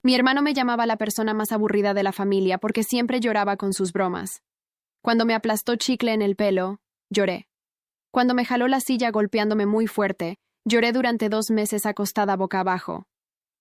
Mi hermano me llamaba la persona más aburrida de la familia porque siempre lloraba con sus bromas. Cuando me aplastó chicle en el pelo, lloré. Cuando me jaló la silla golpeándome muy fuerte, lloré durante 2 meses acostada boca abajo.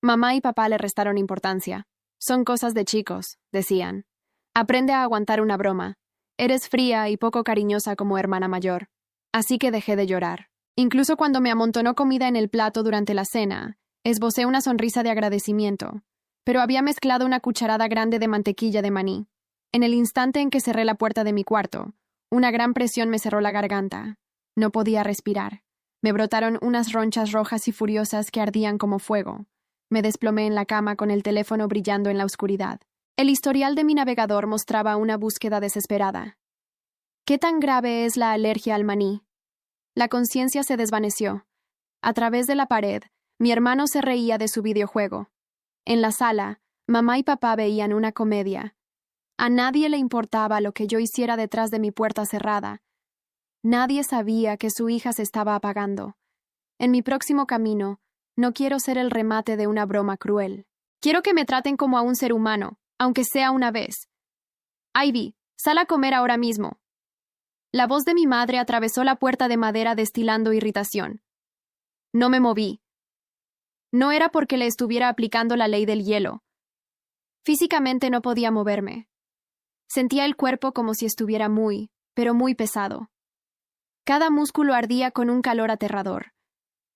Mamá y papá le restaron importancia. Son cosas de chicos, decían. Aprende a aguantar una broma. Eres fría y poco cariñosa como hermana mayor. Así que dejé de llorar. Incluso cuando me amontonó comida en el plato durante la cena, esbocé una sonrisa de agradecimiento, pero había mezclado una cucharada grande de mantequilla de maní. En el instante en que cerré la puerta de mi cuarto, una gran presión me cerró la garganta. No podía respirar. Me brotaron unas ronchas rojas y furiosas que ardían como fuego. Me desplomé en la cama con el teléfono brillando en la oscuridad. El historial de mi navegador mostraba una búsqueda desesperada. ¿Qué tan grave es la alergia al maní? La conciencia se desvaneció. A través de la pared, mi hermano se reía de su videojuego. En la sala, mamá y papá veían una comedia. A nadie le importaba lo que yo hiciera detrás de mi puerta cerrada. Nadie sabía que su hija se estaba apagando. En mi próximo camino, no quiero ser el remate de una broma cruel. Quiero que me traten como a un ser humano, aunque sea una vez. Ivy, sal a comer ahora mismo. La voz de mi madre atravesó la puerta de madera destilando irritación. No me moví. No era porque le estuviera aplicando la ley del hielo. Físicamente no podía moverme. Sentía el cuerpo como si estuviera muy, pero muy pesado. Cada músculo ardía con un calor aterrador.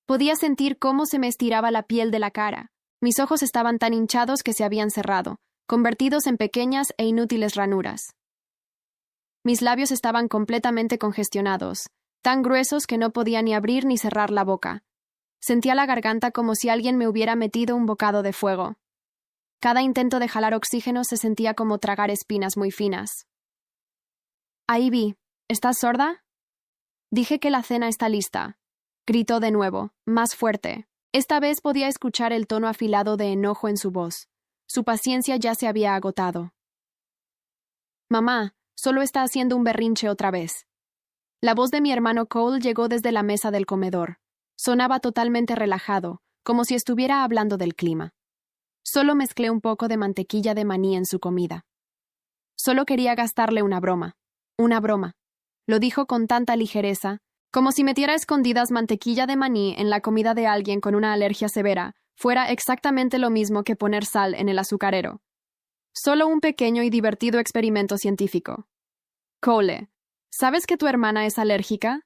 Podía sentir cómo se me estiraba la piel de la cara. Mis ojos estaban tan hinchados que se habían cerrado, convertidos en pequeñas e inútiles ranuras. Mis labios estaban completamente congestionados, tan gruesos que no podía ni abrir ni cerrar la boca. Sentía la garganta como si alguien me hubiera metido un bocado de fuego. Cada intento de jalar oxígeno se sentía como tragar espinas muy finas. Ivy, ¿estás sorda? Dije que la cena está lista. Gritó de nuevo, más fuerte. Esta vez podía escuchar el tono afilado de enojo en su voz. Su paciencia ya se había agotado. Mamá, solo está haciendo un berrinche otra vez. La voz de mi hermano Cole llegó desde la mesa del comedor. Sonaba totalmente relajado, como si estuviera hablando del clima. Solo mezclé un poco de mantequilla de maní en su comida. Solo quería gastarle una broma. Una broma. Lo dijo con tanta ligereza, como si metiera a escondidas mantequilla de maní en la comida de alguien con una alergia severa, fuera exactamente lo mismo que poner sal en el azucarero. Solo un pequeño y divertido experimento científico. Cole, ¿sabes que tu hermana es alérgica?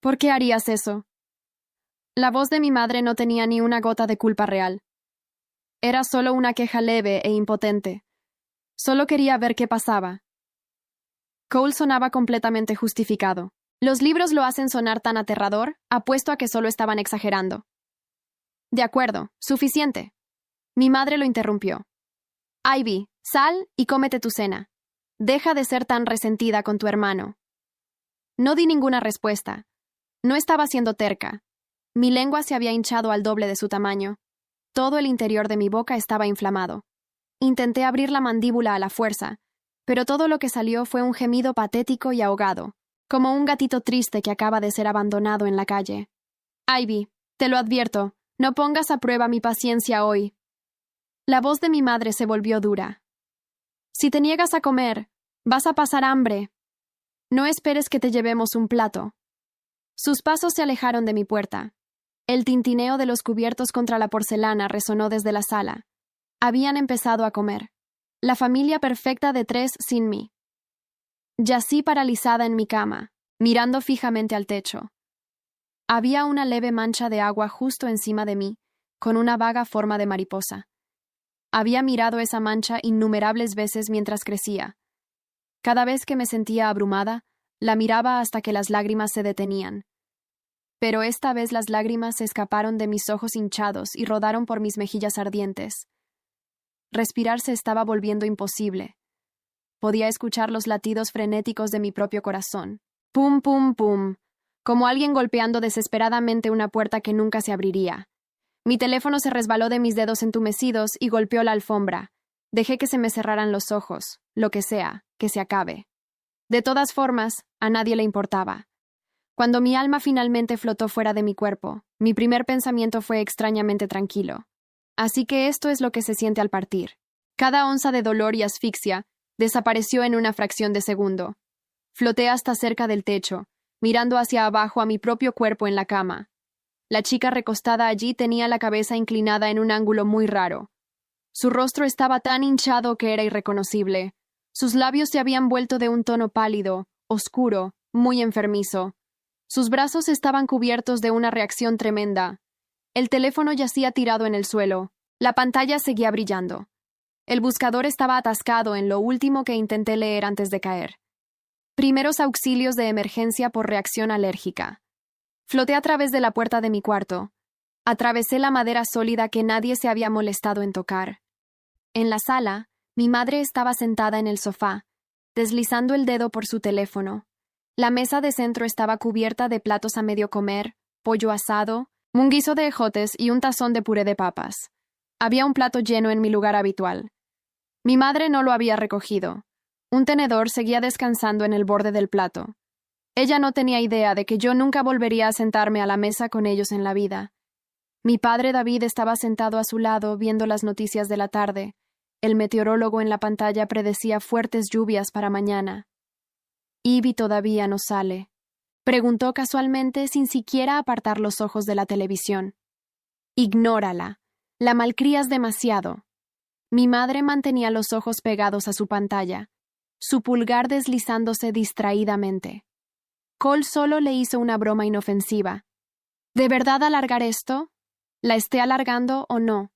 ¿Por qué harías eso? La voz de mi madre no tenía ni una gota de culpa real. Era solo una queja leve e impotente. Solo quería ver qué pasaba. Cole sonaba completamente justificado. ¿Los libros lo hacen sonar tan aterrador? Apuesto a que solo estaban exagerando. De acuerdo, suficiente. Mi madre lo interrumpió. Ivy, sal y cómete tu cena. Deja de ser tan resentida con tu hermano. No di ninguna respuesta. No estaba siendo terca. Mi lengua se había hinchado al doble de su tamaño. Todo el interior de mi boca estaba inflamado. Intenté abrir la mandíbula a la fuerza, pero todo lo que salió fue un gemido patético y ahogado, como un gatito triste que acaba de ser abandonado en la calle. Ivy, te lo advierto, no pongas a prueba mi paciencia hoy. La voz de mi madre se volvió dura. Si te niegas a comer, vas a pasar hambre. No esperes que te llevemos un plato. Sus pasos se alejaron de mi puerta. El tintineo de los cubiertos contra la porcelana resonó desde la sala. Habían empezado a comer. La familia perfecta de 3 sin mí. Yací paralizada en mi cama, mirando fijamente al techo. Había una leve mancha de agua justo encima de mí, con una vaga forma de mariposa. Había mirado esa mancha innumerables veces mientras crecía. Cada vez que me sentía abrumada, la miraba hasta que las lágrimas se detenían. Pero esta vez las lágrimas se escaparon de mis ojos hinchados y rodaron por mis mejillas ardientes. Respirar se estaba volviendo imposible. Podía escuchar los latidos frenéticos de mi propio corazón. Pum, pum, pum, como alguien golpeando desesperadamente una puerta que nunca se abriría. Mi teléfono se resbaló de mis dedos entumecidos y golpeó la alfombra. Dejé que se me cerraran los ojos, lo que sea, que se acabe. De todas formas, a nadie le importaba. Cuando mi alma finalmente flotó fuera de mi cuerpo, mi primer pensamiento fue extrañamente tranquilo. Así que esto es lo que se siente al partir. Cada onza de dolor y asfixia desapareció en una fracción de segundo. Floté hasta cerca del techo, mirando hacia abajo a mi propio cuerpo en la cama. La chica recostada allí tenía la cabeza inclinada en un ángulo muy raro. Su rostro estaba tan hinchado que era irreconocible. Sus labios se habían vuelto de un tono pálido, oscuro, muy enfermizo. Sus brazos estaban cubiertos de una reacción tremenda. El teléfono yacía tirado en el suelo. La pantalla seguía brillando. El buscador estaba atascado en lo último que intenté leer antes de caer. Primeros auxilios de emergencia por reacción alérgica. Floté a través de la puerta de mi cuarto. Atravesé la madera sólida que nadie se había molestado en tocar. En la sala, mi madre estaba sentada en el sofá, deslizando el dedo por su teléfono. La mesa de centro estaba cubierta de platos a medio comer, pollo asado, un guiso de ejotes y un tazón de puré de papas. Había un plato lleno en mi lugar habitual. Mi madre no lo había recogido. Un tenedor seguía descansando en el borde del plato. Ella no tenía idea de que yo nunca volvería a sentarme a la mesa con ellos en la vida. Mi padre David estaba sentado a su lado viendo las noticias de la tarde. El meteorólogo en la pantalla predecía fuertes lluvias para mañana. «¿Ivy todavía no sale?», preguntó casualmente sin siquiera apartar los ojos de la televisión. «Ignórala. La malcrías demasiado». Mi madre mantenía los ojos pegados a su pantalla, su pulgar deslizándose distraídamente. Cole solo le hizo una broma inofensiva. ¿De verdad alargar esto? ¿La esté alargando o no?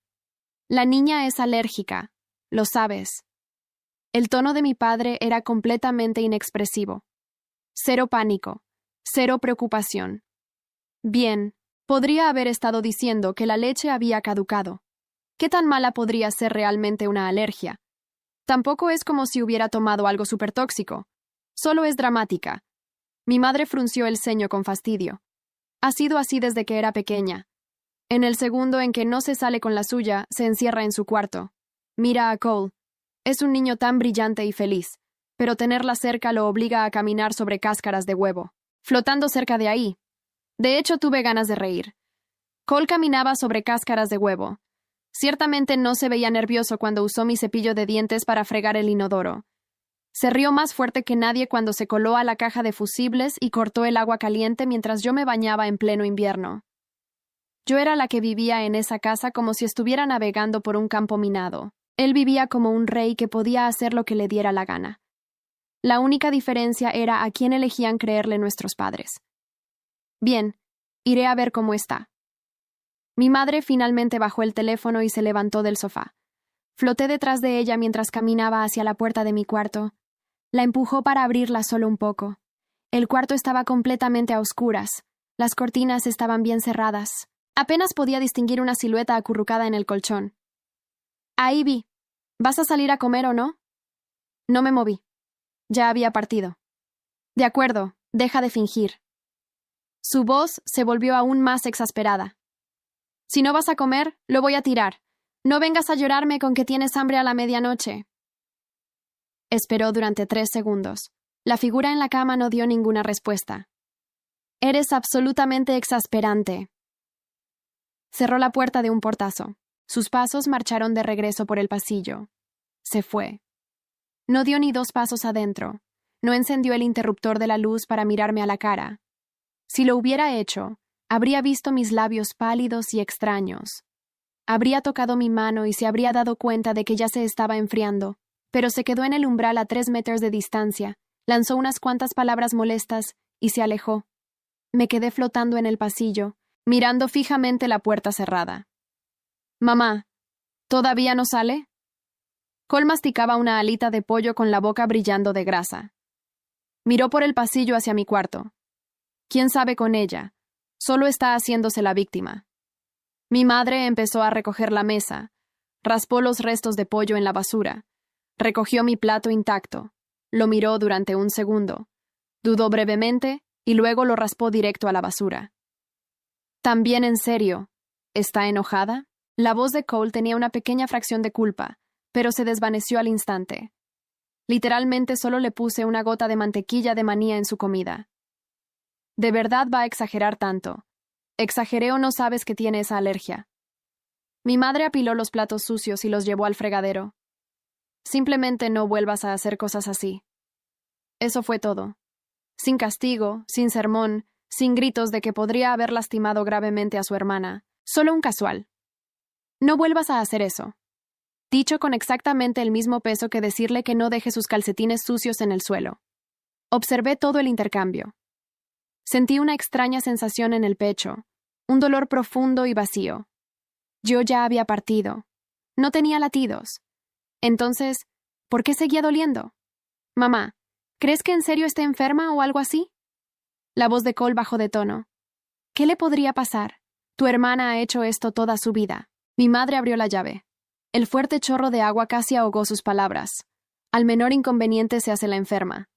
La niña es alérgica, lo sabes. El tono de mi padre era completamente inexpresivo. Cero pánico, cero preocupación. Bien, podría haber estado diciendo que la leche había caducado. ¿Qué tan mala podría ser realmente una alergia? Tampoco es como si hubiera tomado algo supertóxico. Solo es dramática. Mi madre frunció el ceño con fastidio. Ha sido así desde que era pequeña. En el segundo en que no se sale con la suya, se encierra en su cuarto. Mira a Cole. Es un niño tan brillante y feliz, pero tenerla cerca lo obliga a caminar sobre cáscaras de huevo, flotando cerca de ahí. De hecho, tuve ganas de reír. Cole caminaba sobre cáscaras de huevo. Ciertamente no se veía nervioso cuando usó mi cepillo de dientes para fregar el inodoro. Se rió más fuerte que nadie cuando se coló a la caja de fusibles y cortó el agua caliente mientras yo me bañaba en pleno invierno. Yo era la que vivía en esa casa como si estuviera navegando por un campo minado. Él vivía como un rey que podía hacer lo que le diera la gana. La única diferencia era a quién elegían creerle nuestros padres. Bien, iré a ver cómo está. Mi madre finalmente bajó el teléfono y se levantó del sofá. Floté detrás de ella mientras caminaba hacia la puerta de mi cuarto. La empujó para abrirla solo un poco. El cuarto estaba completamente a oscuras. Las cortinas estaban bien cerradas. Apenas podía distinguir una silueta acurrucada en el colchón. «Ivy, ¿vas a salir a comer o no?» No me moví. Ya había partido. «De acuerdo, deja de fingir». Su voz se volvió aún más exasperada. «Si no vas a comer, lo voy a tirar. No vengas a llorarme con que tienes hambre a la medianoche». Esperó durante 3 segundos. La figura en la cama no dio ninguna respuesta. «Eres absolutamente exasperante». Cerró la puerta de un portazo. Sus pasos marcharon de regreso por el pasillo. Se fue. No dio ni 2 pasos adentro. No encendió el interruptor de la luz para mirarme a la cara. Si lo hubiera hecho, habría visto mis labios pálidos y extraños. Habría tocado mi mano y se habría dado cuenta de que ya se estaba enfriando, pero se quedó en el umbral a 3 metros de distancia, lanzó unas cuantas palabras molestas y se alejó. Me quedé flotando en el pasillo, mirando fijamente la puerta cerrada. «Mamá, ¿todavía no sale?» Cole masticaba una alita de pollo con la boca brillando de grasa. Miró por el pasillo hacia mi cuarto. ¿Quién sabe con ella? Solo está haciéndose la víctima. Mi madre empezó a recoger la mesa, raspó los restos de pollo en la basura, recogió mi plato intacto, lo miró durante un segundo, dudó brevemente y luego lo raspó directo a la basura. «También en serio, ¿está enojada?» La voz de Cole tenía una pequeña fracción de culpa, pero se desvaneció al instante. Literalmente solo le puse una gota de mantequilla de maní en su comida. ¿De verdad va a exagerar tanto? ¿Exageré o no sabes que tiene esa alergia?» Mi madre apiló los platos sucios y los llevó al fregadero. Simplemente no vuelvas a hacer cosas así. Eso fue todo. Sin castigo, sin sermón, sin gritos de que podría haber lastimado gravemente a su hermana. Solo un casual. No vuelvas a hacer eso. Dicho con exactamente el mismo peso que decirle que no deje sus calcetines sucios en el suelo. Observé todo el intercambio. Sentí una extraña sensación en el pecho, un dolor profundo y vacío. Yo ya había partido. No tenía latidos. Entonces, ¿por qué seguía doliendo? Mamá, ¿crees que en serio esté enferma o algo así? La voz de Cole bajó de tono. ¿Qué le podría pasar? Tu hermana ha hecho esto toda su vida. Mi madre abrió la llave. El fuerte chorro de agua casi ahogó sus palabras. Al menor inconveniente se hace la enferma.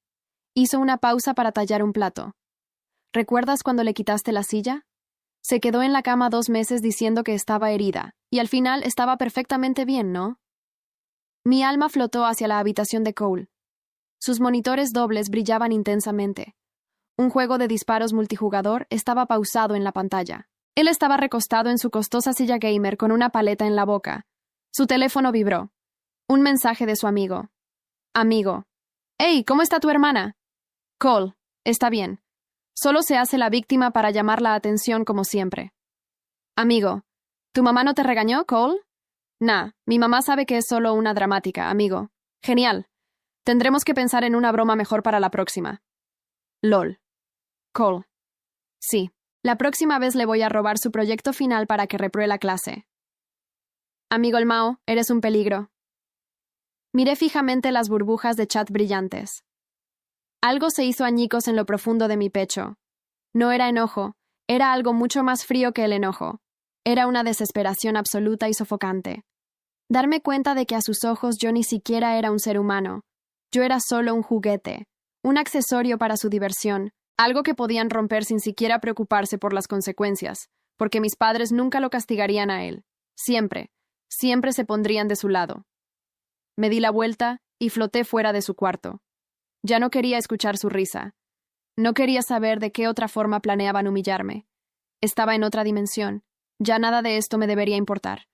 Hizo una pausa para tallar un plato. ¿Recuerdas cuando le quitaste la silla? Se quedó en la cama 2 meses diciendo que estaba herida, y al final estaba perfectamente bien, ¿no? Mi alma flotó hacia la habitación de Cole. Sus monitores dobles brillaban intensamente. Un juego de disparos multijugador estaba pausado en la pantalla. Él estaba recostado en su costosa silla gamer con una paleta en la boca. Su teléfono vibró. Un mensaje de su amigo. Amigo. «Hey, ¿cómo está tu hermana?» «Cole, está bien. Solo se hace la víctima para llamar la atención como siempre». «Amigo, ¿tu mamá no te regañó, Cole?» «Nah, mi mamá sabe que es solo una dramática, amigo». «Genial. Tendremos que pensar en una broma mejor para la próxima». «LOL». «Cole». «Sí. La próxima vez le voy a robar su proyecto final para que repruebe la clase». «Amigo el Mao, eres un peligro». Miré fijamente las burbujas de chat brillantes. Algo se hizo añicos en lo profundo de mi pecho. No era enojo, era algo mucho más frío que el enojo. Era una desesperación absoluta y sofocante. Darme cuenta de que a sus ojos yo ni siquiera era un ser humano. Yo era solo un juguete, un accesorio para su diversión, algo que podían romper sin siquiera preocuparse por las consecuencias, porque mis padres nunca lo castigarían a él. Siempre, siempre se pondrían de su lado. Me di la vuelta y floté fuera de su cuarto. Ya no quería escuchar su risa. No quería saber de qué otra forma planeaban humillarme. Estaba en otra dimensión. Ya nada de esto me debería importar.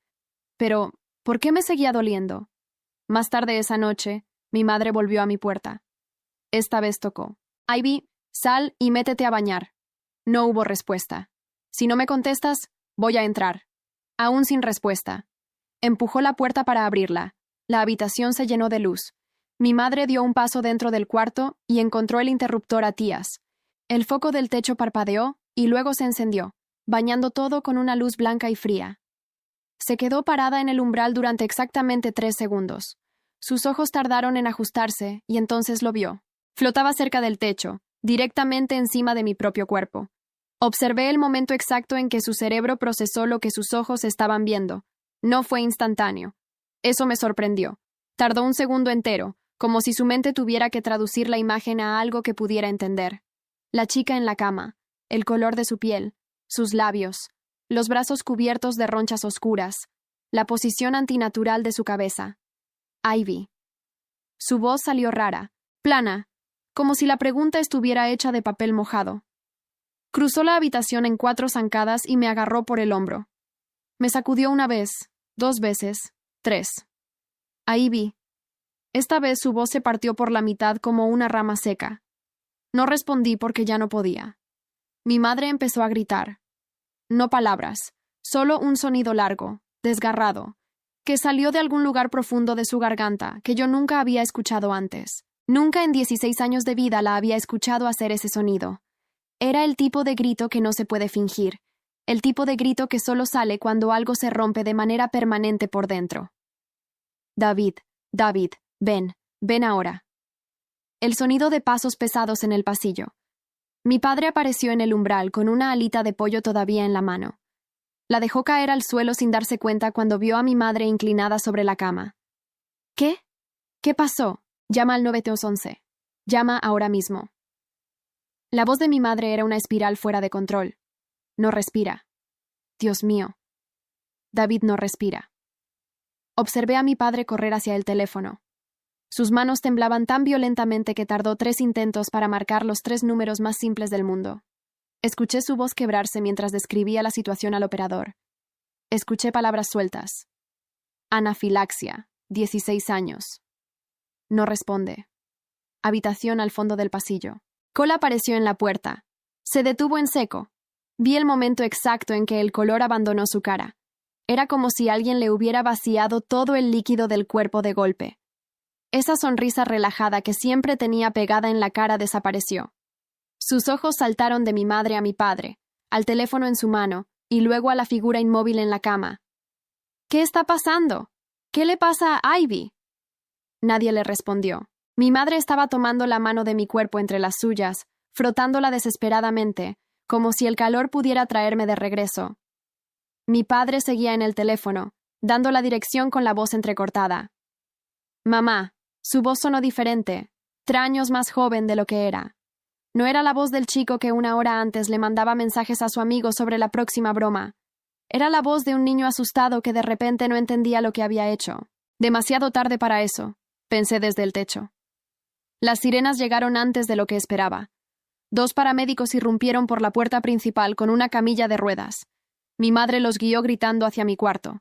Pero, ¿por qué me seguía doliendo? Más tarde esa noche, mi madre volvió a mi puerta. Esta vez tocó. «Ivy, sal y métete a bañar». No hubo respuesta. «Si no me contestas, voy a entrar». Aún sin respuesta. Empujó la puerta para abrirla. La habitación se llenó de luz. Mi madre dio un paso dentro del cuarto y encontró el interruptor a tias. El foco del techo parpadeó y luego se encendió, bañando todo con una luz blanca y fría. Se quedó parada en el umbral durante exactamente 3 segundos. Sus ojos tardaron en ajustarse y entonces lo vio. Flotaba cerca del techo, directamente encima de mi propio cuerpo. Observé el momento exacto en que su cerebro procesó lo que sus ojos estaban viendo. No fue instantáneo. Eso me sorprendió. Tardó un segundo entero, como si su mente tuviera que traducir la imagen a algo que pudiera entender. La chica en la cama, el color de su piel, sus labios, los brazos cubiertos de ronchas oscuras, la posición antinatural de su cabeza. Ivy. Su voz salió rara, plana, como si la pregunta estuviera hecha de papel mojado. Cruzó la habitación en 4 zancadas y me agarró por el hombro. Me sacudió 1 vez, 2 veces, 3. Ivy. Esta vez su voz se partió por la mitad como una rama seca. No respondí porque ya no podía. Mi madre empezó a gritar. No palabras, solo un sonido largo, desgarrado, que salió de algún lugar profundo de su garganta que yo nunca había escuchado antes. Nunca en 16 años de vida la había escuchado hacer ese sonido. Era el tipo de grito que no se puede fingir, el tipo de grito que solo sale cuando algo se rompe de manera permanente por dentro. David, David, ven ahora. El sonido de pasos pesados en el pasillo. Mi padre apareció en el umbral con una alita de pollo todavía en la mano. La dejó caer al suelo sin darse cuenta cuando vio a mi madre inclinada sobre la cama. ¿Qué? ¿Qué pasó? Llama al 911. Llama ahora mismo. La voz de mi madre era una espiral fuera de control. No respira. Dios mío. David no respira. Observé a mi padre correr hacia el teléfono. Sus manos temblaban tan violentamente que tardó 3 intentos para marcar los 3 números más simples del mundo. Escuché su voz quebrarse mientras describía la situación al operador. Escuché palabras sueltas. Anafilaxia, 16 años. No responde. Habitación al fondo del pasillo. Cole apareció en la puerta. Se detuvo en seco. Vi el momento exacto en que el color abandonó su cara. Era como si alguien le hubiera vaciado todo el líquido del cuerpo de golpe. Esa sonrisa relajada que siempre tenía pegada en la cara desapareció. Sus ojos saltaron de mi madre a mi padre, al teléfono en su mano, y luego a la figura inmóvil en la cama. ¿Qué está pasando? ¿Qué le pasa a Ivy? Nadie le respondió. Mi madre estaba tomando la mano de mi cuerpo entre las suyas, frotándola desesperadamente, como si el calor pudiera traerme de regreso. Mi padre seguía en el teléfono, dando la dirección con la voz entrecortada. Mamá, su voz sonó diferente, 3 años más joven de lo que era. No era la voz del chico que 1 hora antes le mandaba mensajes a su amigo sobre la próxima broma. Era la voz de un niño asustado que de repente no entendía lo que había hecho. Demasiado tarde para eso, pensé desde el techo. Las sirenas llegaron antes de lo que esperaba. 2 paramédicos irrumpieron por la puerta principal con una camilla de ruedas. Mi madre los guió gritando hacia mi cuarto.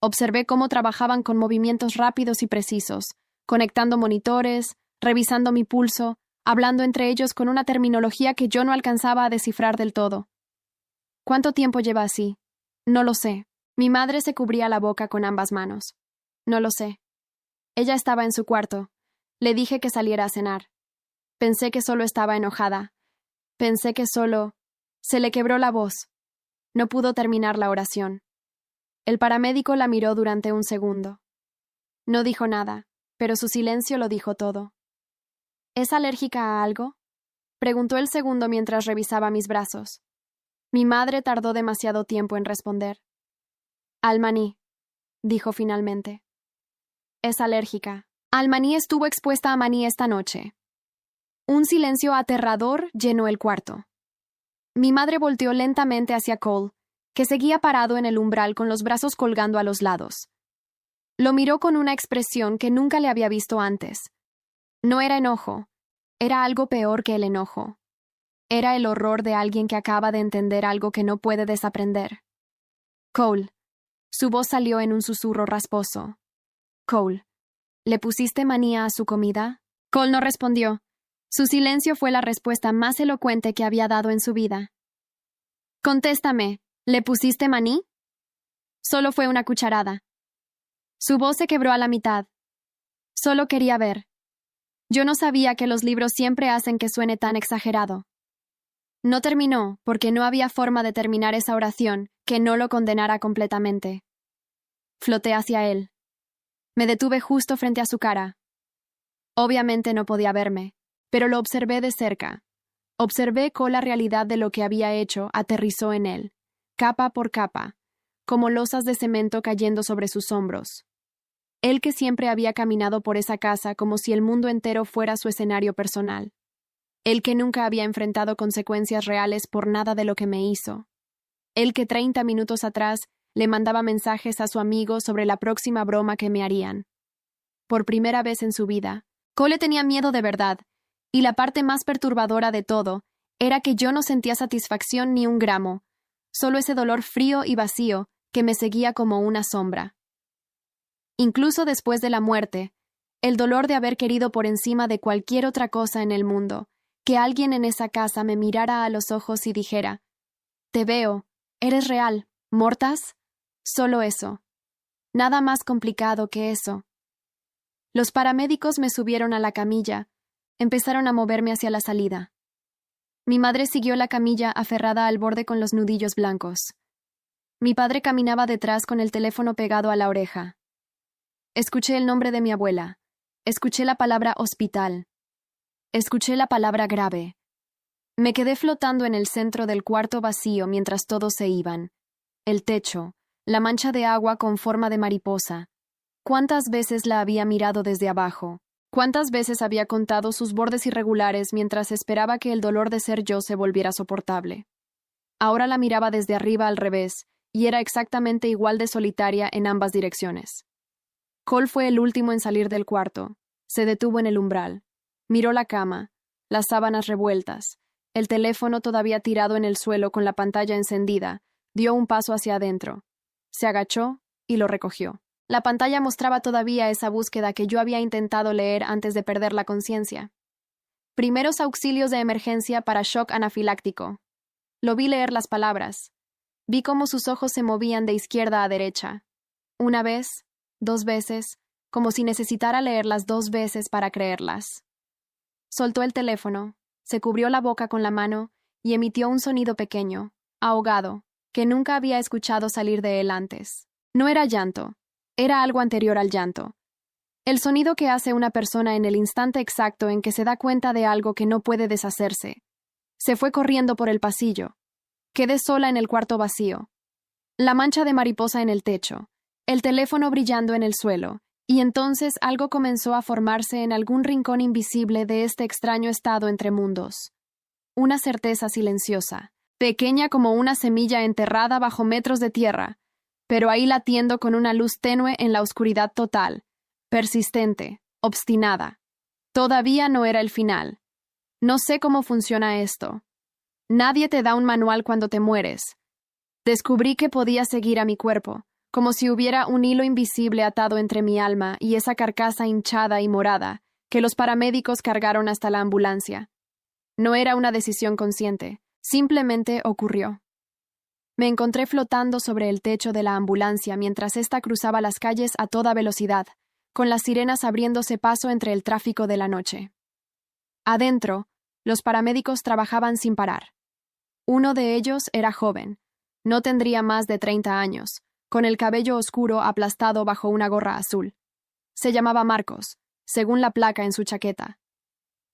Observé cómo trabajaban con movimientos rápidos y precisos, conectando monitores, revisando mi pulso, hablando entre ellos con una terminología que yo no alcanzaba a descifrar del todo. ¿Cuánto tiempo lleva así? No lo sé. Mi madre se cubría la boca con ambas manos. No lo sé. Ella estaba en su cuarto. Le dije que saliera a cenar. Pensé que solo estaba enojada. Pensé que solo... Se le quebró la voz. No pudo terminar la oración. El paramédico la miró durante un segundo. No dijo nada, pero su silencio lo dijo todo. ¿Es alérgica a algo? Preguntó el segundo mientras revisaba mis brazos. Mi madre tardó demasiado tiempo en responder. Al maní, dijo finalmente. Es alérgica. Al maní estuvo expuesta a maní esta noche. Un silencio aterrador llenó el cuarto. Mi madre volteó lentamente hacia Cole, que seguía parado en el umbral con los brazos colgando a los lados. Lo miró con una expresión que nunca le había visto antes. No era enojo, era algo peor que el enojo. Era el horror de alguien que acaba de entender algo que no puede desaprender. Cole. Su voz salió en un susurro rasposo. Cole. ¿Le pusiste manía a su comida? Cole no respondió. Su silencio fue la respuesta más elocuente que había dado en su vida. Contéstame, ¿le pusiste maní? Solo fue una cucharada. Su voz se quebró a la mitad. Solo quería ver. Yo no sabía que los libros siempre hacen que suene tan exagerado. No terminó, porque no había forma de terminar esa oración que no lo condenara completamente. Floté hacia él. Me detuve justo frente a su cara. Obviamente no podía verme, pero lo observé de cerca. Observé cómo la realidad de lo que había hecho aterrizó en él, capa por capa, como losas de cemento cayendo sobre sus hombros. Él que siempre había caminado por esa casa como si el mundo entero fuera su escenario personal. Él que nunca había enfrentado consecuencias reales por nada de lo que me hizo. Él que 30 minutos atrás le mandaba mensajes a su amigo sobre la próxima broma que me harían. Por primera vez en su vida, Cole tenía miedo de verdad, y la parte más perturbadora de todo era que yo no sentía satisfacción ni un gramo, solo ese dolor frío y vacío que me seguía como una sombra. Incluso después de la muerte, el dolor de haber querido por encima de cualquier otra cosa en el mundo, que alguien en esa casa me mirara a los ojos y dijera, «Te veo, eres real, ¿mortas?» Solo eso. Nada más complicado que eso. Los paramédicos me subieron a la camilla, empezaron a moverme hacia la salida. Mi madre siguió la camilla aferrada al borde con los nudillos blancos. Mi padre caminaba detrás con el teléfono pegado a la oreja. Escuché el nombre de mi abuela. Escuché la palabra hospital. Escuché la palabra grave. Me quedé flotando en el centro del cuarto vacío mientras todos se iban. El techo, la mancha de agua con forma de mariposa. ¿Cuántas veces la había mirado desde abajo? ¿Cuántas veces había contado sus bordes irregulares mientras esperaba que el dolor de ser yo se volviera soportable? Ahora la miraba desde arriba al revés, y era exactamente igual de solitaria en ambas direcciones. Cole fue el último en salir del cuarto. Se detuvo en el umbral. Miró la cama, las sábanas revueltas, el teléfono todavía tirado en el suelo con la pantalla encendida, dio un paso hacia adentro. se agachó y lo recogió. La pantalla mostraba todavía esa búsqueda que yo había intentado leer antes de perder la conciencia. Primeros auxilios de emergencia para shock anafiláctico. Lo vi leer las palabras. Vi cómo sus ojos se movían de izquierda a derecha. Una vez, 2 veces, como si necesitara leerlas 2 veces para creerlas. Soltó el teléfono, se cubrió la boca con la mano y emitió un sonido pequeño, ahogado, que nunca había escuchado salir de él antes. No era llanto, era algo anterior al llanto. El sonido que hace una persona en el instante exacto en que se da cuenta de algo que no puede deshacerse. Se fue corriendo por el pasillo. Quedé sola en el cuarto vacío. La mancha de mariposa en el techo, el teléfono brillando en el suelo, y entonces algo comenzó a formarse en algún rincón invisible de este extraño estado entre mundos. Una certeza silenciosa, pequeña como una semilla enterrada bajo metros de tierra, pero ahí latiendo con una luz tenue en la oscuridad total, persistente, obstinada. Todavía no era el final. No sé cómo funciona esto. Nadie te da un manual cuando te mueres. Descubrí que podía seguir a mi cuerpo, como si hubiera un hilo invisible atado entre mi alma y esa carcasa hinchada y morada que los paramédicos cargaron hasta la ambulancia. No era una decisión consciente, simplemente ocurrió. Me encontré flotando sobre el techo de la ambulancia mientras ésta cruzaba las calles a toda velocidad, con las sirenas abriéndose paso entre el tráfico de la noche. Adentro, los paramédicos trabajaban sin parar. Uno de ellos era joven, no tendría más de 30 años, con el cabello oscuro aplastado bajo una gorra azul. Se llamaba Marcos, según la placa en su chaqueta.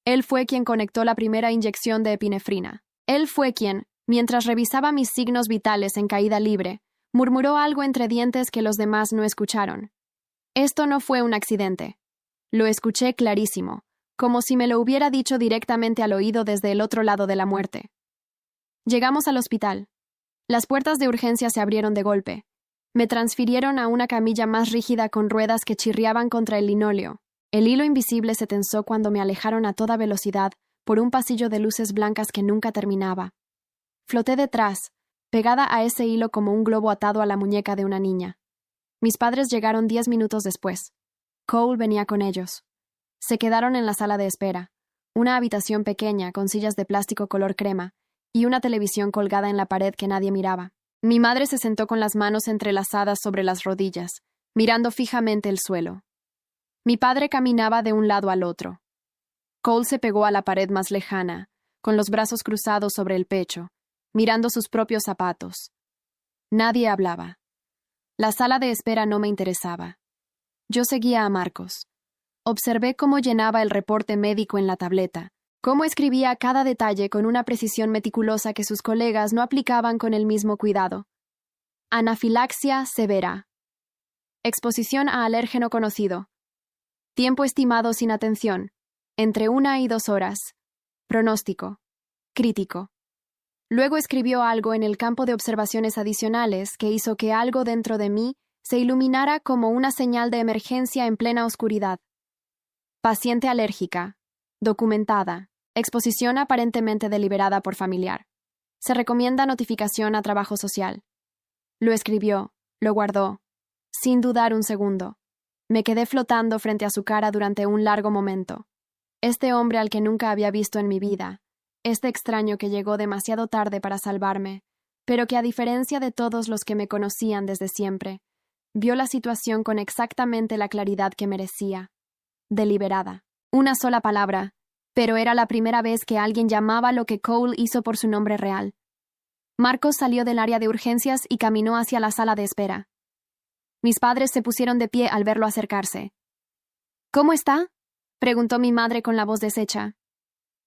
Él fue quien conectó la primera inyección de epinefrina. Él fue quien, mientras revisaba mis signos vitales en caída libre, murmuró algo entre dientes que los demás no escucharon. Esto no fue un accidente. Lo escuché clarísimo, como si me lo hubiera dicho directamente al oído desde el otro lado de la muerte. Llegamos al hospital. Las puertas de urgencia se abrieron de golpe. Me transfirieron a una camilla más rígida con ruedas que chirriaban contra el linóleo. El hilo invisible se tensó cuando me alejaron a toda velocidad por un pasillo de luces blancas que nunca terminaba. Floté detrás, pegada a ese hilo como un globo atado a la muñeca de una niña. Mis padres llegaron 10 minutos después. Cole venía con ellos. Se quedaron en la sala de espera, una habitación pequeña con sillas de plástico color crema y una televisión colgada en la pared que nadie miraba. Mi madre se sentó con las manos entrelazadas sobre las rodillas, mirando fijamente el suelo. Mi padre caminaba de un lado al otro. Cole se pegó a la pared más lejana, con los brazos cruzados sobre el pecho, mirando sus propios zapatos. Nadie hablaba. La sala de espera no me interesaba. Yo seguía a Marcos. Observé cómo llenaba el reporte médico en la tableta, cómo escribía cada detalle con una precisión meticulosa que sus colegas no aplicaban con el mismo cuidado. Anafilaxia severa. Exposición a alérgeno conocido. Tiempo estimado sin atención. Entre 1 y 2 horas. Pronóstico. Crítico. Luego escribió algo en el campo de observaciones adicionales que hizo que algo dentro de mí se iluminara como una señal de emergencia en plena oscuridad. Paciente alérgica. Documentada. Exposición aparentemente deliberada por familiar. Se recomienda notificación a trabajo social. Lo escribió, lo guardó, sin dudar un segundo. Me quedé flotando frente a su cara durante un largo momento. Este hombre al que nunca había visto en mi vida, este extraño que llegó demasiado tarde para salvarme, pero que a diferencia de todos los que me conocían desde siempre, vio la situación con exactamente la claridad que merecía. Deliberada. Una sola palabra, pero era la primera vez que alguien llamaba lo que Cole hizo por su nombre real. Marcos salió del área de urgencias y caminó hacia la sala de espera. Mis padres se pusieron de pie al verlo acercarse. ¿Cómo está?, preguntó mi madre con la voz deshecha.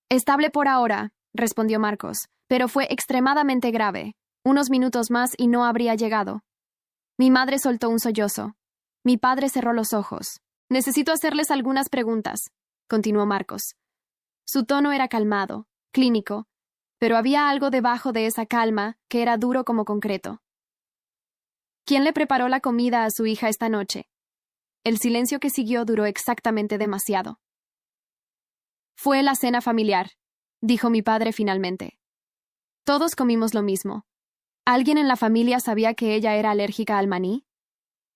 Estable por ahora, respondió Marcos, pero fue extremadamente grave. Unos minutos más y no habría llegado. Mi madre soltó un sollozo. Mi padre cerró los ojos. Necesito hacerles algunas preguntas, continuó Marcos. Su tono era calmado, clínico, pero había algo debajo de esa calma que era duro como concreto. ¿Quién le preparó la comida a su hija esta noche? El silencio que siguió duró exactamente demasiado. Fue la cena familiar, dijo mi padre finalmente. Todos comimos lo mismo. ¿Alguien en la familia sabía que ella era alérgica al maní?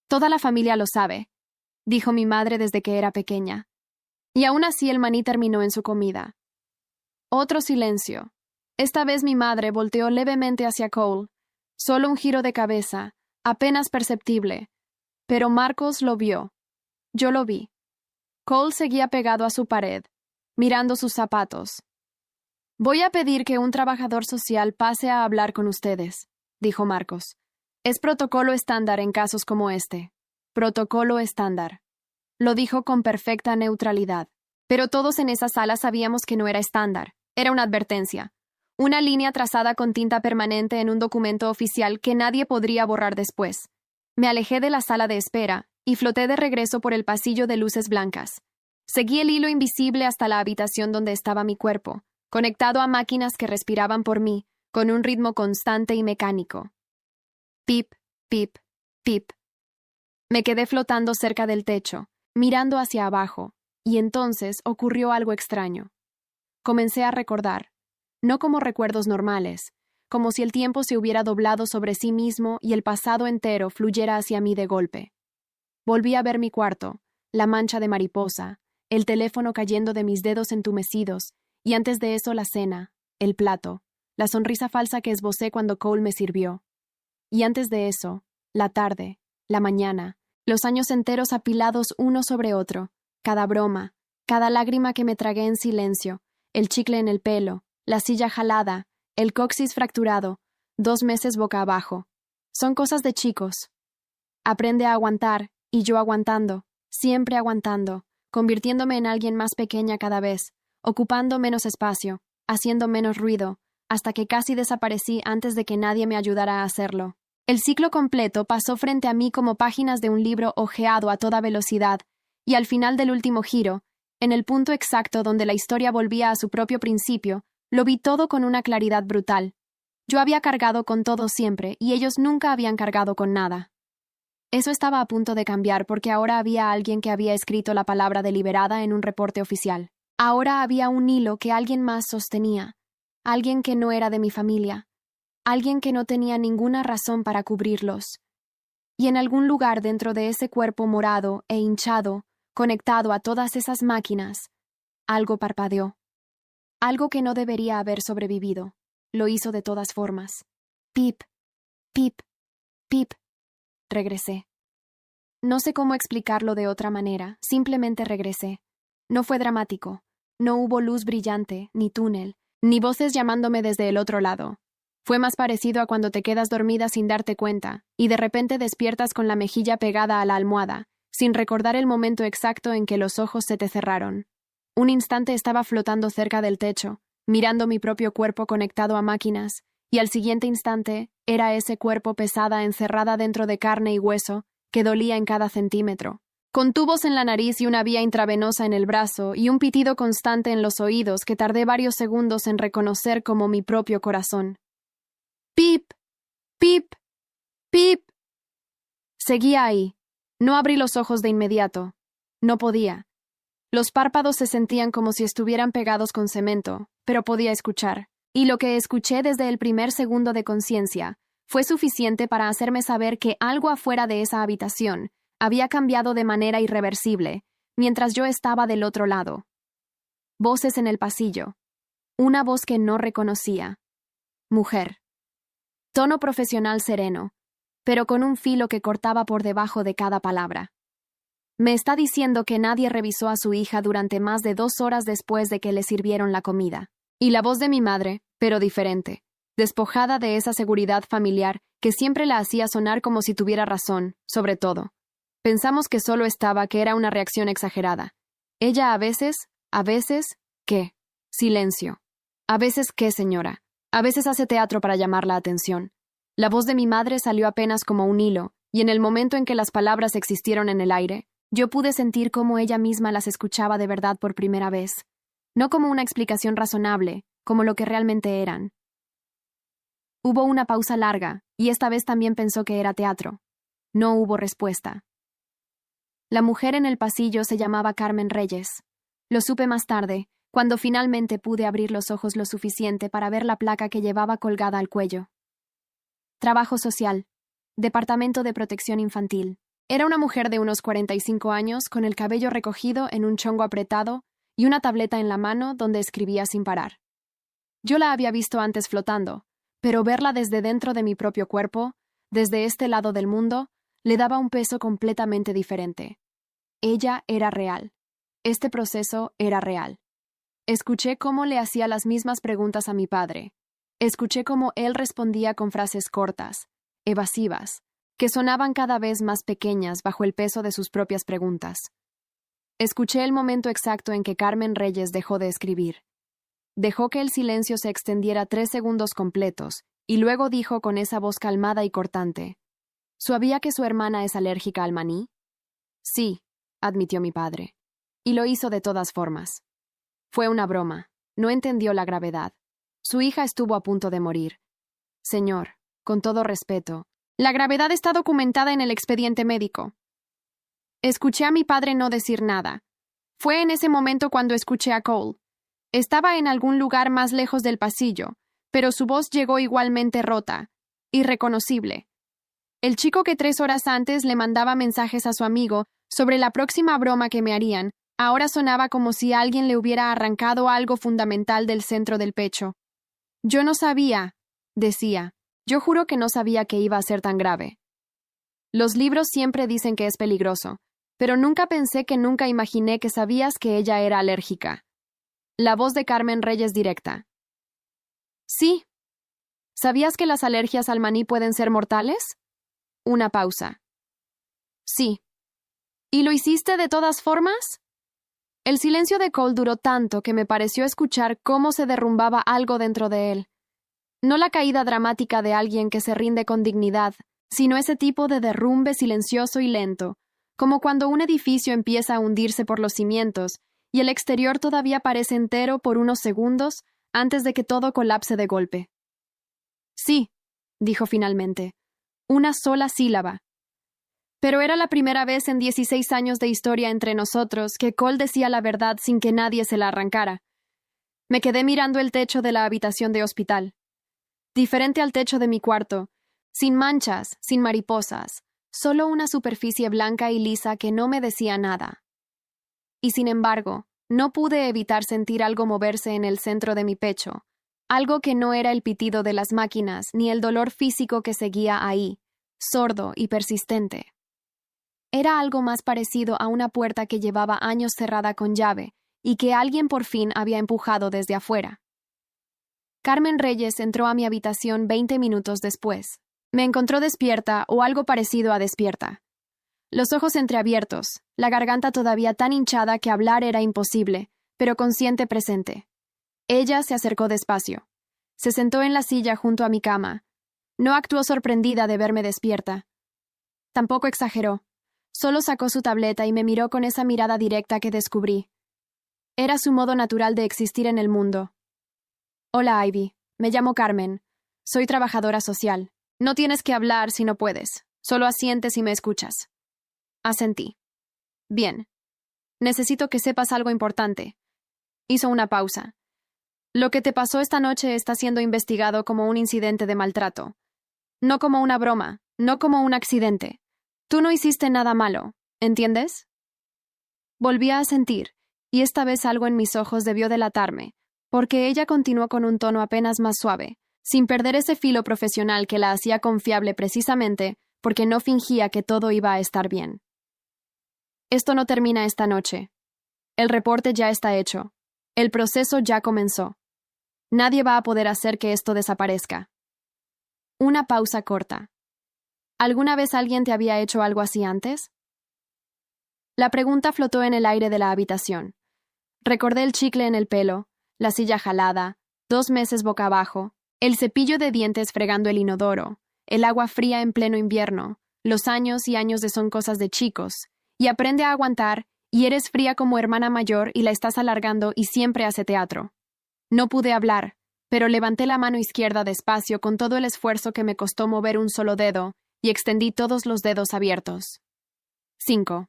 Toda la familia lo sabe, dijo mi madre desde que era pequeña. Y aún así el maní terminó en su comida. Otro silencio. Esta vez mi madre volteó levemente hacia Cole. Solo un giro de cabeza, apenas perceptible. Pero Marcos lo vio. Yo lo vi. Cole seguía pegado a su pared, mirando sus zapatos. Voy a pedir que un trabajador social pase a hablar con ustedes, dijo Marcos. Es protocolo estándar en casos como este. Protocolo estándar. Lo dijo con perfecta neutralidad. Pero todos en esa sala sabíamos que no era estándar. Era una advertencia. Una línea trazada con tinta permanente en un documento oficial que nadie podría borrar después. Me alejé de la sala de espera y floté de regreso por el pasillo de luces blancas. Seguí el hilo invisible hasta la habitación donde estaba mi cuerpo, conectado a máquinas que respiraban por mí, con un ritmo constante y mecánico. Pip, pip, pip. Me quedé flotando cerca del techo, mirando hacia abajo, y entonces ocurrió algo extraño. Comencé a recordar, no como recuerdos normales, como si el tiempo se hubiera doblado sobre sí mismo y el pasado entero fluyera hacia mí de golpe. Volví a ver mi cuarto, la mancha de mariposa, el teléfono cayendo de mis dedos entumecidos, y antes de eso la cena, el plato, la sonrisa falsa que esbocé cuando Cole me sirvió. Y antes de eso, la tarde, la mañana, los años enteros apilados uno sobre otro, cada broma, cada lágrima que me tragué en silencio, el chicle en el pelo, la silla jalada, el coxis fracturado, 2 meses boca abajo. Son cosas de chicos. Aprende a aguantar, y yo aguantando, siempre aguantando, convirtiéndome en alguien más pequeña cada vez, ocupando menos espacio, haciendo menos ruido, hasta que casi desaparecí antes de que nadie me ayudara a hacerlo. El ciclo completo pasó frente a mí como páginas de un libro hojeado a toda velocidad, y al final del último giro, en el punto exacto donde la historia volvía a su propio principio, lo vi todo con una claridad brutal. Yo había cargado con todo siempre, y ellos nunca habían cargado con nada. Eso estaba a punto de cambiar porque ahora había alguien que había escrito la palabra deliberada en un reporte oficial. Ahora había un hilo que alguien más sostenía, alguien que no era de mi familia, alguien que no tenía ninguna razón para cubrirlos. Y en algún lugar dentro de ese cuerpo morado e hinchado, conectado a todas esas máquinas, algo parpadeó. Algo que no debería haber sobrevivido. Lo hizo de todas formas. Pip, pip, pip. Regresé. No sé cómo explicarlo de otra manera, simplemente regresé. No fue dramático. No hubo luz brillante, ni túnel, ni voces llamándome desde el otro lado. Fue más parecido a cuando te quedas dormida sin darte cuenta, y de repente despiertas con la mejilla pegada a la almohada, sin recordar el momento exacto en que los ojos se te cerraron. Un instante estaba flotando cerca del techo, mirando mi propio cuerpo conectado a máquinas, y al siguiente instante era ese cuerpo pesada encerrada dentro de carne y hueso que dolía en cada centímetro, con tubos en la nariz y una vía intravenosa en el brazo y un pitido constante en los oídos que tardé varios segundos en reconocer como mi propio corazón. ¡Pip! ¡Pip! ¡Pip! Seguía ahí. No abrí los ojos de inmediato. No podía. Los párpados se sentían como si estuvieran pegados con cemento, pero podía escuchar. Y lo que escuché desde el primer segundo de conciencia fue suficiente para hacerme saber que algo afuera de esa habitación había cambiado de manera irreversible, mientras yo estaba del otro lado. Voces en el pasillo. Una voz que no reconocía. Mujer. Tono profesional sereno, pero con un filo que cortaba por debajo de cada palabra. Me está diciendo que nadie revisó a su hija durante más de 2 horas después de que le sirvieron la comida. Y la voz de mi madre, pero diferente, despojada de esa seguridad familiar que siempre la hacía sonar como si tuviera razón, sobre todo. Pensamos que solo estaba, que era una reacción exagerada. Ella a veces, ¿qué? Silencio. A veces, ¿qué, señora? A veces hace teatro para llamar la atención. La voz de mi madre salió apenas como un hilo, y en el momento en que las palabras existieron en el aire, yo pude sentir cómo ella misma las escuchaba de verdad por primera vez. No como una explicación razonable, como lo que realmente eran. Hubo una pausa larga, y esta vez también pensó que era teatro. No hubo respuesta. La mujer en el pasillo se llamaba Carmen Reyes. Lo supe más tarde, cuando finalmente pude abrir los ojos lo suficiente para ver la placa que llevaba colgada al cuello. Trabajo social. Departamento de Protección Infantil. Era una mujer de unos 45 años con el cabello recogido en un chongo apretado y una tableta en la mano donde escribía sin parar. Yo la había visto antes flotando, pero verla desde dentro de mi propio cuerpo, desde este lado del mundo, le daba un peso completamente diferente. Ella era real. Este proceso era real. Escuché cómo le hacía las mismas preguntas a mi padre. Escuché cómo él respondía con frases cortas, evasivas, que sonaban cada vez más pequeñas bajo el peso de sus propias preguntas. Escuché el momento exacto en que Carmen Reyes dejó de escribir. Dejó que el silencio se extendiera 3 segundos completos, y luego dijo con esa voz calmada y cortante: ¿Sabía que su hermana es alérgica al maní? Sí, admitió mi padre. Y lo hizo de todas formas. Fue una broma. No entendió la gravedad. Su hija estuvo a punto de morir. Señor, con todo respeto, la gravedad está documentada en el expediente médico. Escuché a mi padre no decir nada. Fue en ese momento cuando escuché a Cole. Estaba en algún lugar más lejos del pasillo, pero su voz llegó igualmente rota, irreconocible. El chico que 3 horas antes le mandaba mensajes a su amigo sobre la próxima broma que me harían, ahora sonaba como si alguien le hubiera arrancado algo fundamental del centro del pecho. Yo no sabía, decía. Yo juro que no sabía que iba a ser tan grave. Los libros siempre dicen que es peligroso, pero nunca pensé que nunca imaginé que sabías que ella era alérgica. La voz de Carmen Reyes directa. Sí. ¿Sabías que las alergias al maní pueden ser mortales? Una pausa. Sí. ¿Y lo hiciste de todas formas? El silencio de Cole duró tanto que me pareció escuchar cómo se derrumbaba algo dentro de él. No la caída dramática de alguien que se rinde con dignidad, sino ese tipo de derrumbe silencioso y lento, como cuando un edificio empieza a hundirse por los cimientos y el exterior todavía parece entero por unos segundos antes de que todo colapse de golpe. Sí, dijo finalmente. Una sola sílaba. Pero era la primera vez en 16 años de historia entre nosotros que Cole decía la verdad sin que nadie se la arrancara. Me quedé mirando el techo de la habitación de hospital. Diferente al techo de mi cuarto, sin manchas, sin mariposas, solo una superficie blanca y lisa que no me decía nada. Y sin embargo, no pude evitar sentir algo moverse en el centro de mi pecho, algo que no era el pitido de las máquinas ni el dolor físico que seguía ahí, sordo y persistente. Era algo más parecido a una puerta que llevaba años cerrada con llave y que alguien por fin había empujado desde afuera. Carmen Reyes entró a mi habitación 20 minutos después. Me encontró despierta o algo parecido a despierta. Los ojos entreabiertos, la garganta todavía tan hinchada que hablar era imposible, pero consciente presente. Ella se acercó despacio. Se sentó en la silla junto a mi cama. No actuó sorprendida de verme despierta. Tampoco exageró. Solo sacó su tableta y me miró con esa mirada directa que descubrí. Era su modo natural de existir en el mundo. Hola, Ivy. Me llamo Carmen. Soy trabajadora social. No tienes que hablar si no puedes. Solo asientes y me escuchas. Asentí. Bien. Necesito que sepas algo importante. Hizo una pausa. Lo que te pasó esta noche está siendo investigado como un incidente de maltrato. No como una broma, no como un accidente. Tú no hiciste nada malo, ¿entiendes? Volví a asentir, y esta vez algo en mis ojos debió delatarme, porque ella continuó con un tono apenas más suave, sin perder ese filo profesional que la hacía confiable precisamente porque no fingía que todo iba a estar bien. Esto no termina esta noche. El reporte ya está hecho. El proceso ya comenzó. Nadie va a poder hacer que esto desaparezca. Una pausa corta. ¿Alguna vez alguien te había hecho algo así antes? La pregunta flotó en el aire de la habitación. Recordé el chicle en el pelo, la silla jalada, 2 meses boca abajo, el cepillo de dientes fregando el inodoro, el agua fría en pleno invierno, los años y años de son cosas de chicos, y aprende a aguantar, y eres fría como hermana mayor y la estás alargando y siempre hace teatro. No pude hablar, pero levanté la mano izquierda despacio con todo el esfuerzo que me costó mover un solo dedo, y extendí todos los dedos abiertos. 5.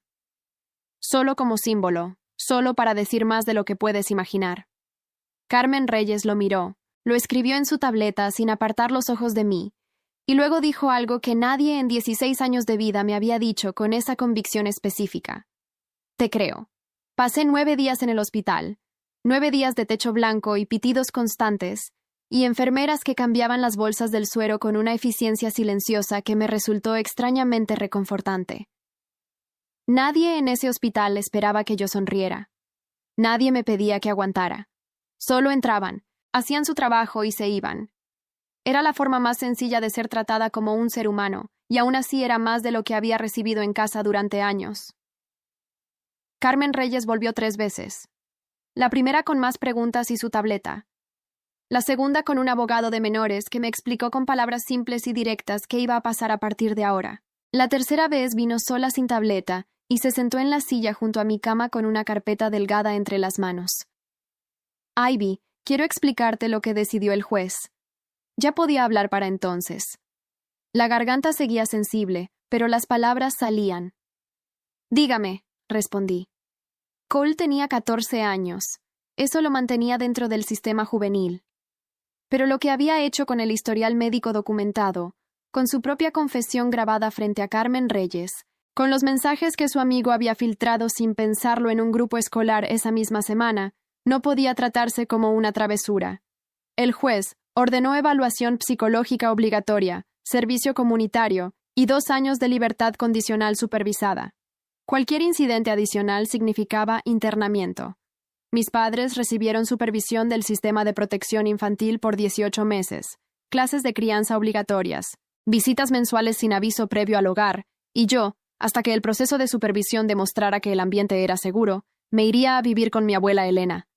Solo como símbolo, solo para decir más de lo que puedes imaginar. Carmen Reyes lo miró, lo escribió en su tableta sin apartar los ojos de mí, Y luego dijo algo que nadie en 16 años de vida me había dicho con esa convicción específica. Te creo. Pasé 9 días en el hospital, 9 días de techo blanco y pitidos constantes, y enfermeras que cambiaban las bolsas del suero con una eficiencia silenciosa que me resultó extrañamente reconfortante. Nadie en ese hospital esperaba que yo sonriera. Nadie me pedía que aguantara. Solo entraban, hacían su trabajo y se iban. Era la forma más sencilla de ser tratada como un ser humano, y aún así era más de lo que había recibido en casa durante años. Carmen Reyes volvió 3 veces. La primera con más preguntas y su tableta. La segunda con un abogado de menores que me explicó con palabras simples y directas qué iba a pasar a partir de ahora. La tercera vez vino sola sin tableta y se sentó en la silla junto a mi cama con una carpeta delgada entre las manos. Ivy, quiero explicarte lo que decidió el juez. Ya podía hablar para entonces. La garganta seguía sensible, pero las palabras salían. Dígame, respondí. Cole tenía 14 años. Eso lo mantenía dentro del sistema juvenil. Pero lo que había hecho con el historial médico documentado, con su propia confesión grabada frente a Carmen Reyes, con los mensajes que su amigo había filtrado sin pensarlo en un grupo escolar esa misma semana, no podía tratarse como una travesura. El juez ordenó evaluación psicológica obligatoria, servicio comunitario y 2 años de libertad condicional supervisada. Cualquier incidente adicional significaba internamiento. Mis padres recibieron supervisión del sistema de protección infantil por 18 meses, clases de crianza obligatorias, visitas mensuales sin aviso previo al hogar, y yo, hasta que el proceso de supervisión demostrara que el ambiente era seguro, me iría a vivir con mi abuela Elena.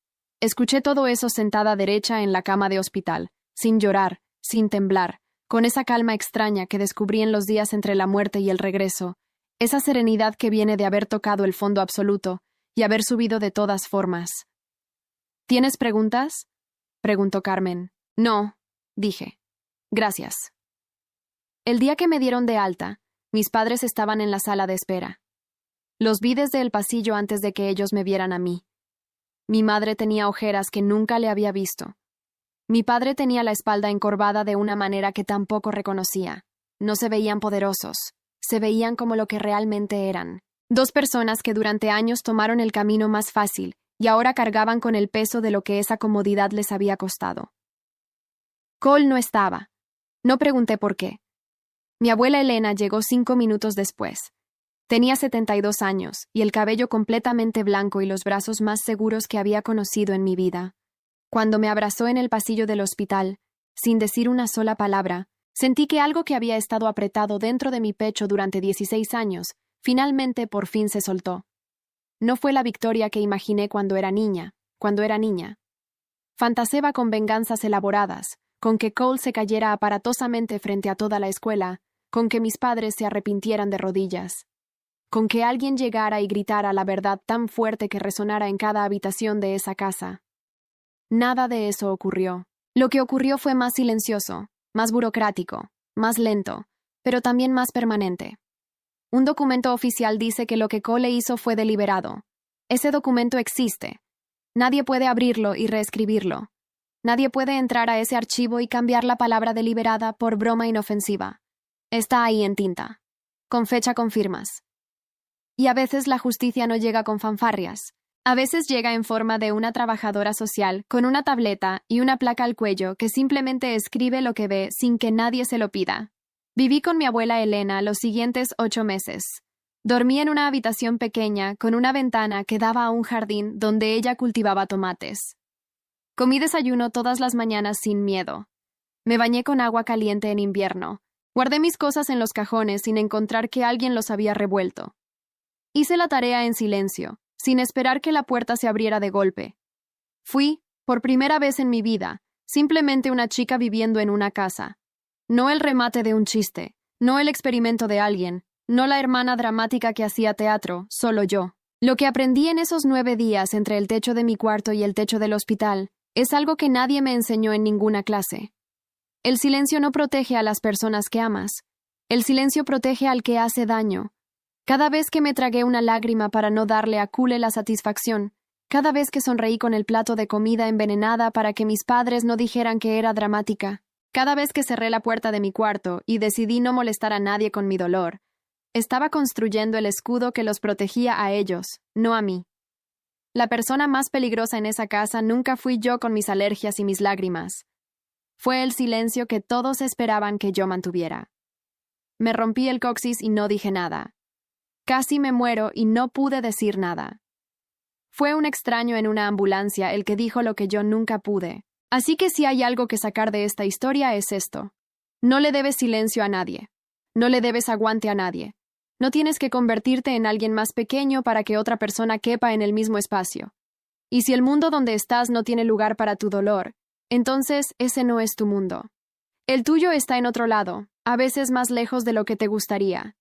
Escuché todo eso sentada derecha en la cama de hospital, sin llorar, sin temblar, con esa calma extraña que descubrí en los días entre la muerte y el regreso, esa serenidad que viene de haber tocado el fondo absoluto y haber subido de todas formas. ¿Tienes preguntas?, preguntó Carmen. No, dije. Gracias. El día que me dieron de alta, mis padres estaban en la sala de espera. Los vi desde el pasillo antes de que ellos me vieran a mí. Mi madre tenía ojeras que nunca le había visto. Mi padre tenía la espalda encorvada de una manera que tampoco reconocía. No se veían poderosos. Se veían como lo que realmente eran. 2 personas que durante años tomaron el camino más fácil y ahora cargaban con el peso de lo que esa comodidad les había costado. Cole no estaba. No pregunté por qué. Mi abuela Elena llegó 5 minutos después. Tenía 72 años y el cabello completamente blanco y los brazos más seguros que había conocido en mi vida. Cuando me abrazó en el pasillo del hospital, sin decir una sola palabra, sentí que algo que había estado apretado dentro de mi pecho durante 16 años, finalmente por fin se soltó. No fue la victoria que imaginé cuando era niña. Fantaseaba con venganzas elaboradas, con que Cole se cayera aparatosamente frente a toda la escuela, con que mis padres se arrepintieran de rodillas, con que alguien llegara y gritara la verdad tan fuerte que resonara en cada habitación de esa casa. Nada de eso ocurrió. Lo que ocurrió fue más silencioso, más burocrático, más lento, pero también más permanente. Un documento oficial dice que lo que Cole hizo fue deliberado. Ese documento existe. Nadie puede abrirlo y reescribirlo. Nadie puede entrar a ese archivo y cambiar la palabra deliberada por broma inofensiva. Está ahí en tinta, con fecha con firmas. Y a veces la justicia no llega con fanfarrias. A veces llega en forma de una trabajadora social con una tableta y una placa al cuello que simplemente escribe lo que ve sin que nadie se lo pida. Viví con mi abuela Elena los siguientes 8 meses. Dormí en una habitación pequeña con una ventana que daba a un jardín donde ella cultivaba tomates. Comí desayuno todas las mañanas sin miedo. Me bañé con agua caliente en invierno. Guardé mis cosas en los cajones sin encontrar que alguien los había revuelto. Hice la tarea en silencio, sin esperar que la puerta se abriera de golpe. Fui, por primera vez en mi vida, simplemente una chica viviendo en una casa. No el remate de un chiste, no el experimento de alguien, no la hermana dramática que hacía teatro, solo yo. Lo que aprendí en esos 9 días entre el techo de mi cuarto y el techo del hospital es algo que nadie me enseñó en ninguna clase. El silencio no protege a las personas que amas. El silencio protege al que hace daño. Cada vez que me tragué una lágrima para no darle a Cole la satisfacción, cada vez que sonreí con el plato de comida envenenada para que mis padres no dijeran que era dramática, Cada vez que cerré la puerta de mi cuarto y decidí no molestar a nadie con mi dolor, estaba construyendo el escudo que los protegía a ellos, no a mí. La persona más peligrosa en esa casa nunca fui yo con mis alergias y mis lágrimas. Fue el silencio que todos esperaban que yo mantuviera. Me rompí el coxis y no dije nada. Casi me muero y no pude decir nada. Fue un extraño en una ambulancia el que dijo lo que yo nunca pude. Así que si hay algo que sacar de esta historia es esto. No le debes silencio a nadie. No le debes aguante a nadie. No tienes que convertirte en alguien más pequeño para que otra persona quepa en el mismo espacio. Y si el mundo donde estás no tiene lugar para tu dolor, entonces ese no es tu mundo. El tuyo está en otro lado, a veces más lejos de lo que te gustaría.